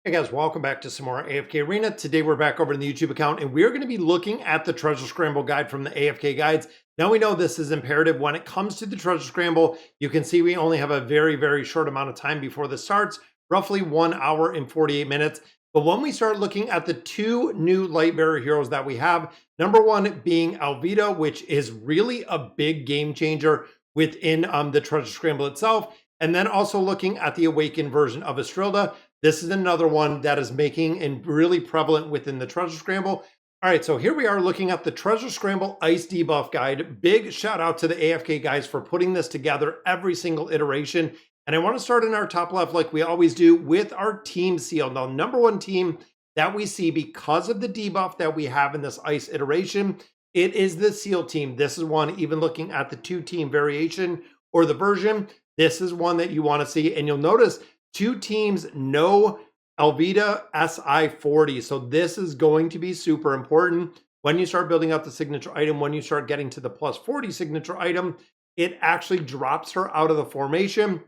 Hey guys, welcome back to some more AFK Arena. Today we're back over in the YouTube account and we're going to be looking at the Treasure Scramble guide from the AFK guides. Now we know this is imperative when it comes to the Treasure Scramble. You can see we only have a very short amount of time before this starts, roughly 1 hour and 48 minutes. But when we start looking at the two new light bearer heroes that we have, number one being Alvida, which is really a big game changer within the Treasure Scramble itself. And then also looking at the awakened version of Estrilda. This is another one that is making and really prevalent within the Treasure Scramble. All right, so here we are looking at the Treasure Scramble Ice Debuff Guide. Big shout out to the AFK guys for putting this together every single iteration. And I want to start in our top left like we always do with our team seal. Now, number one team that we see because of the debuff that we have in this Ice iteration, it is the seal team. This is one, even looking at the two-team variation or the version, this is one that you want to see. And you'll notice two teams, no Alvida SI40. So this is going to be super important when you start building out the signature item. When you start getting to the plus 40 signature item, it actually drops her out of the formation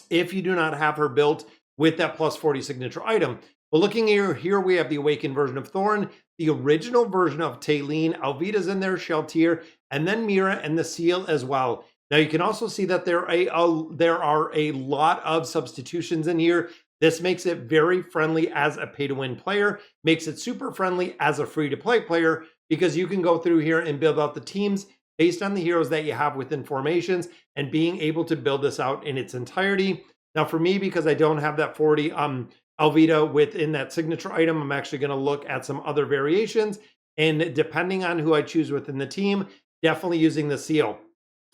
if you do not have her built with that plus 40 signature item. But looking here we have the awakened version of Thorn, the original version of Taylene, Alvida's in there, Sheltier, and then Mira and the seal as well. Now you can also see that there are a lot of substitutions in here. This makes it very friendly as a pay-to-win player, makes it super friendly as a free-to-play player, because you can go through here and build out the teams based on the heroes that you have within formations and being able to build this out in its entirety. Now for me, because I don't have that 40 Alvida within that signature item, I'm actually going to look at some other variations, and depending on who I choose within the team, definitely using the seal.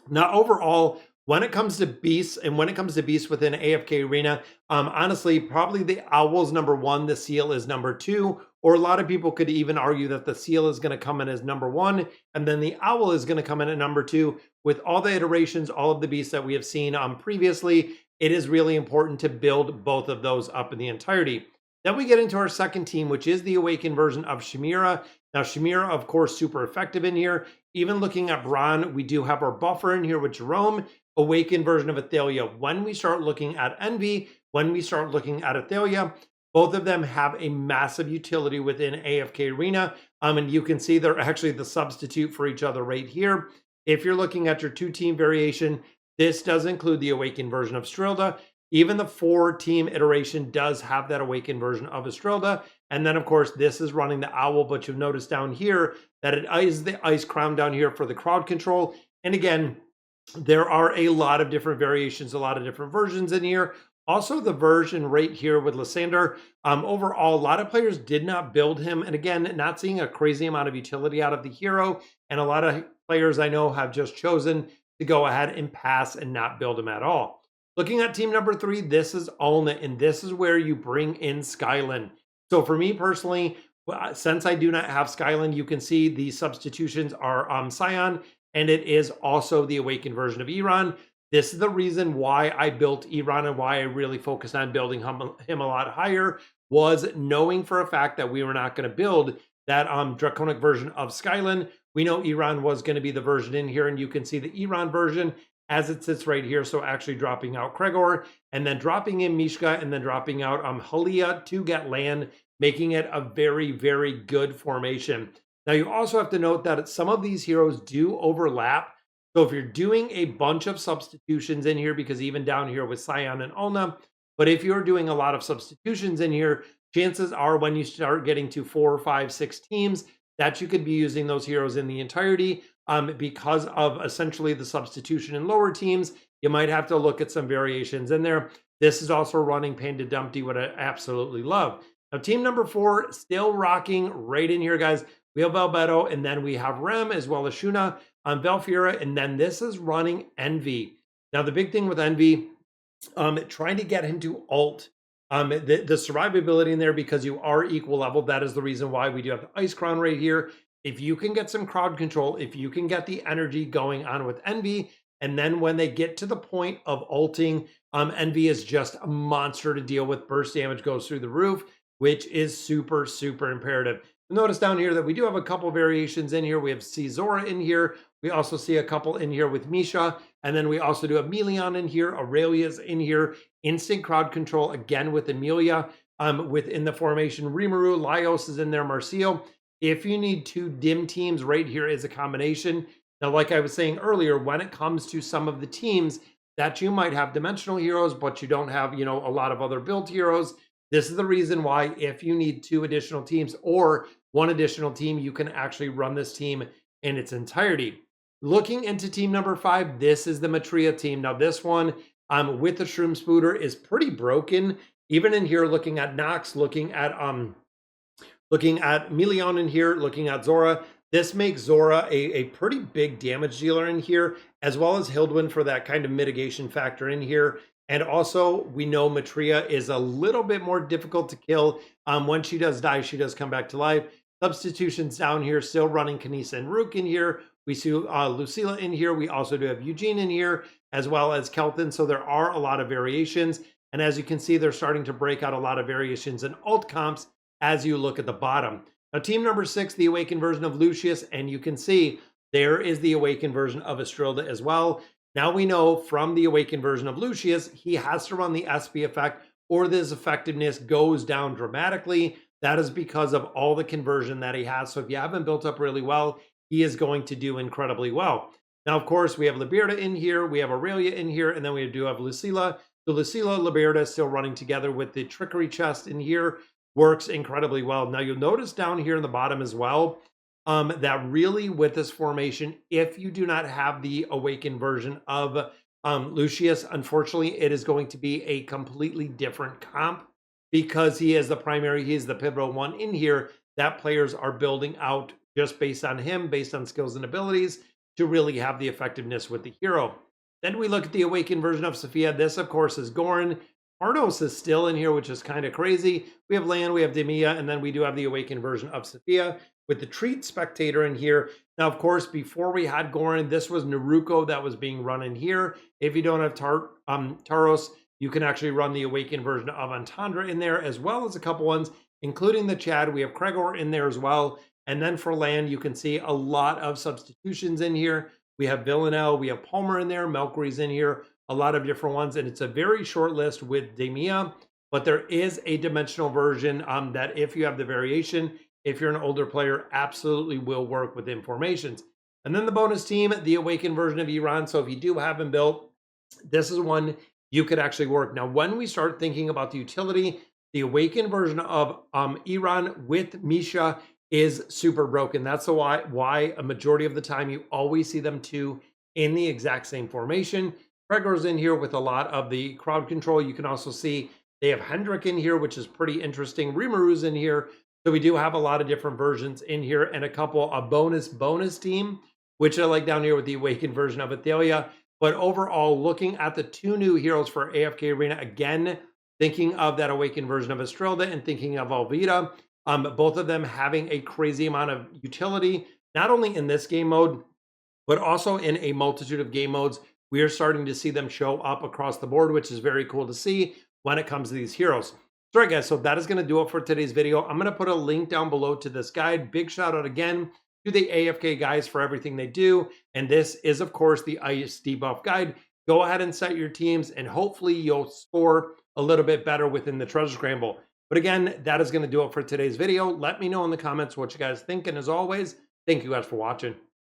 Now, overall, when it comes to beasts and when it comes to beasts within AFK Arena, honestly, probably the Owl's number one, the seal is number two, or a lot of people could even argue that the seal is going to come in as number one, and then the Owl is going to come in at number two. With all the iterations, all of the beasts that we have seen previously, it is really important to build both of those up in the entirety. Then we get into our second team, which is the awakened version of Shemira. Now, Shemira, of course, super effective in here. Even looking at Bron, we do have our buffer in here with Jerome, awakened version of Athalia. When we start looking at Envy, when we start looking at Athalia, both of them have a massive utility within AFK Arena. And you can see they're actually the substitute for each other right here. If you're looking at your two-team variation, this does include the awakened version of Strilda. Even the four-team iteration does have that awakened version of Estrilda. And then, of course, this is running the Owl, but you'll notice down here that it is the Ice Crown down here for the crowd control. And again, there are a lot of different variations, a lot of different versions in here. Also, the version right here with Lysander, overall, a lot of players did not build him. And again, not seeing a crazy amount of utility out of the hero. And a lot of players I know have just chosen to go ahead and pass and not build him at all. Looking at team number three, this is Alna, and this is where you bring in Skyland. So for me personally, since I do not have Skyland, you can see the substitutions are Scion, and it is also the awakened version of Iran. This is the reason why I built Iran and why I really focused on building him a lot higher, was knowing for a fact that we were not going to build that draconic version of Skyland. We know Iran was going to be the version in here, and you can see the Iran version as it sits right here. So actually dropping out Kregor and then dropping in Mishka and then dropping out Halia to get land, making it a very good formation. Now you also have to note that some of these heroes do overlap. So if you're doing a bunch of substitutions in here, because even down here with Scion and Ulna, but if you're doing a lot of substitutions in here, chances are when you start getting to 4, 5, 6 teams, that you could be using those heroes in the entirety. Because of essentially the substitution in lower teams, you might have to look at some variations in there. This is also running Panda Dumpty, what I absolutely love. Now, team number 4, still rocking right in here, guys. We have Albedo, and then we have Rem, as well as Shuna on Velfira, and then this is running Envy. Now, the big thing with Envy, trying to get him to ult. The survivability in there, because you are equal level, that is the reason why we do have the Ice Crown right here. If you can get some crowd control, if you can get the energy going on with Envy, and then when they get to the point of ulting, Envy is just a monster to deal with. Burst damage goes through the roof, which is super imperative. Notice down here that we do have a couple variations in here. We have Caesora in here. We also see a couple in here with Misha. And then we also do have Melion in here. Aurelia's in here. Instant crowd control again with Amelia. within the formation. Rimuru, Laios is in there, Marcio. If you need two dim teams, right here is a combination. Now, like I was saying earlier, when it comes to some of the teams that you might have dimensional heroes, but you don't have, a lot of other built heroes, this is the reason why if you need two additional teams or one additional team, you can actually run this team in its entirety. Looking into team number 5, this is the Matria team. Now, this one with the Shroom Spooter is pretty broken. Even in here, looking at Nox, looking at Milion in here, looking at Zora, this makes Zora a pretty big damage dealer in here, as well as Hildwyn for that kind of mitigation factor in here. And also, we know Matria is a little bit more difficult to kill. When she does die, she does come back to life. Substitutions down here, still running Kanisa and Rook in here. We see Lucilla in here. We also do have Eugene in here, as well as Kelton. So there are a lot of variations. And as you can see, they're starting to break out a lot of variations in alt comps as you look at the bottom. Now, team number 6, the Awakened version of Lucius. And you can see there is the Awakened version of Estrilda as well. Now we know from the Awakened version of Lucius, he has to run the SP effect or this effectiveness goes down dramatically. That is because of all the conversion that he has. So if you haven't built up really well, he is going to do incredibly well. Now, of course, we have Liberta in here, we have Aurelia in here, and then we do have Lucilla. So Lucilla, Liberta still running together with the Trickery chest in here. Works incredibly well. Now, you'll notice down here in the bottom as well, that really with this formation, if you do not have the Awakened version of Lucius, unfortunately, it is going to be a completely different comp because he is the primary, he is the pivotal one in here that players are building out just based on him, based on skills and abilities to really have the effectiveness with the hero. Then we look at the Awakened version of Sophia. This, of course, is Goran. Arnos is still in here, which is kind of crazy. We have Lan, we have Demia, and then we do have the Awakened version of Sophia with the Treat Spectator in here. Now, of course, before we had Goran, this was Naruko that was being run in here. If you don't have Taros, you can actually run the Awakened version of Antandra in there, as well as a couple ones, including the Chad. We have Kregor in there as well. And then for Land, you can see a lot of substitutions in here. We have Villanelle, we have Palmer in there, Melkry's in here, a lot of different ones. And it's a very short list with Demia, but there is a dimensional version that if you have the variation, if you're an older player, absolutely will work with informations. And then the bonus team, the Awakened version of Iran. So if you do have him built, this is one you could actually work. Now, when we start thinking about the utility, the Awakened version of Iran with Misha is super broken. That's why a majority of the time you always see them two in the exact same formation. Gregor's in here with a lot of the crowd control. You can also see they have Hendrik in here, which is pretty interesting. Rimaru's in here. So we do have a lot of different versions in here and a bonus team, which I like down here with the Awakened version of Athelia. But overall, looking at the two new heroes for AFK Arena, again, thinking of that Awakened version of Estrilda and thinking of Alvida, both of them having a crazy amount of utility, not only in this game mode, but also in a multitude of game modes. We are starting to see them show up across the board, which is very cool to see when it comes to these heroes. All right, guys, so that is going to do it for today's video. I'm going to put a link down below to this guide. Big shout out again to the AFK guys for everything they do. And this is, of course, the Ice debuff guide. Go ahead and set your teams, and hopefully you'll score a little bit better within the Treasure Scramble. But again, that is going to do it for today's video. Let me know in the comments what you guys think. And as always, thank you guys for watching.